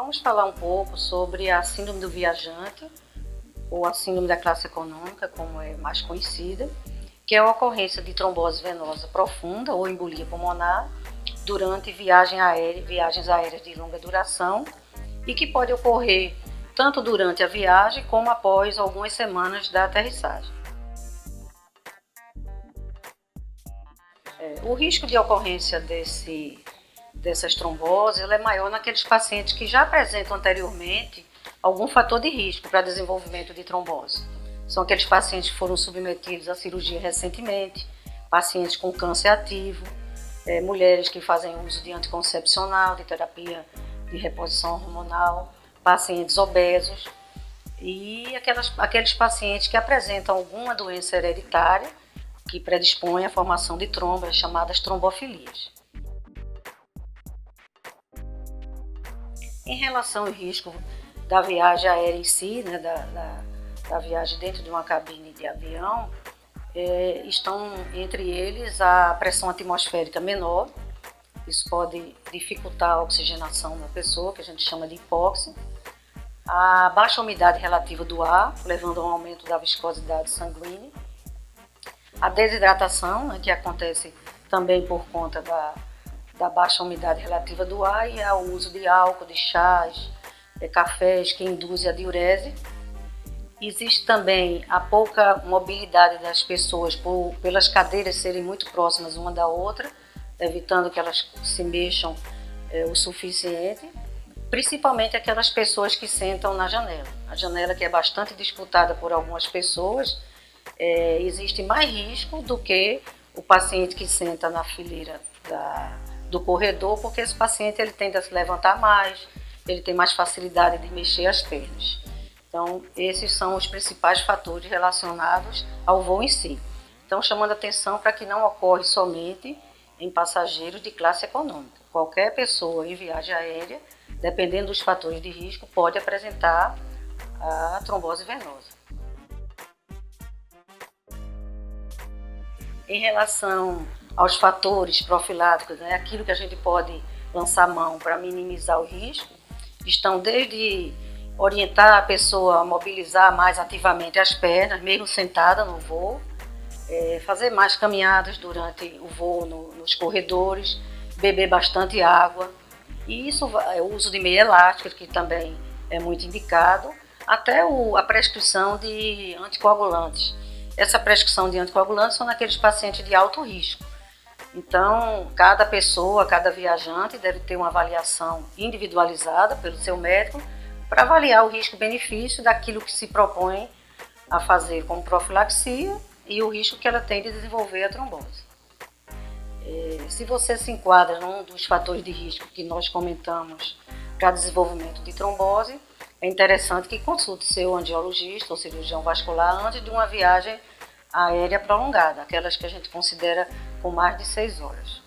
Vamos falar um pouco sobre a síndrome do viajante, ou a síndrome da classe econômica, como é mais conhecida, que é a ocorrência de trombose venosa profunda ou embolia pulmonar durante viagens aéreas de longa duração e que pode ocorrer tanto durante a viagem como após algumas semanas da aterrissagem. O risco de ocorrência dessas tromboses é maior naqueles pacientes que já apresentam anteriormente algum fator de risco para desenvolvimento de trombose. São aqueles pacientes que foram submetidos à cirurgia recentemente, pacientes com câncer ativo, mulheres que fazem uso de anticoncepcional, de terapia de reposição hormonal, pacientes obesos e aqueles pacientes que apresentam alguma doença hereditária que predispõe à formação de trombas, chamadas trombofilias. Em relação ao risco da viagem aérea em si, né, da viagem dentro de uma cabine de avião, estão entre eles a pressão atmosférica menor. Isso pode dificultar a oxigenação da pessoa, que a gente chama de hipóxia. A baixa umidade relativa do ar, levando a um aumento da viscosidade sanguínea. A desidratação, né, que acontece também por conta da baixa umidade relativa do ar, e ao uso de álcool, de chás, cafés que induzem a diurese. Existe também a pouca mobilidade das pessoas pelas cadeiras serem muito próximas uma da outra, evitando que elas se mexam o suficiente, principalmente aquelas pessoas que sentam na janela. A janela, que é bastante disputada por algumas pessoas, existe mais risco do que o paciente que senta na fileira do corredor, porque esse paciente ele tende a se levantar mais, ele tem mais facilidade de mexer as pernas. Então, esses são os principais fatores relacionados ao voo em si. Então, chamando atenção para que não ocorre somente em passageiros de classe econômica. Qualquer pessoa em viagem aérea, dependendo dos fatores de risco, pode apresentar a trombose venosa. Em relação aos fatores profiláticos, né, aquilo que a gente pode lançar mão para minimizar o risco, estão desde orientar a pessoa a mobilizar mais ativamente as pernas, mesmo sentada no voo, fazer mais caminhadas durante o voo nos corredores, beber bastante água, e isso, o uso de meia elástica, que também é muito indicado, até a prescrição de anticoagulantes. Essa prescrição de anticoagulantes são naqueles pacientes de alto risco. Então, cada pessoa, cada viajante deve ter uma avaliação individualizada pelo seu médico para avaliar o risco-benefício daquilo que se propõe a fazer como profilaxia e o risco que ela tem de desenvolver a trombose. Se você se enquadra num dos fatores de risco que nós comentamos para desenvolvimento de trombose, é interessante que consulte seu angiologista ou cirurgião vascular antes de uma viagem aérea prolongada, aquelas que a gente considera com mais de 6 horas.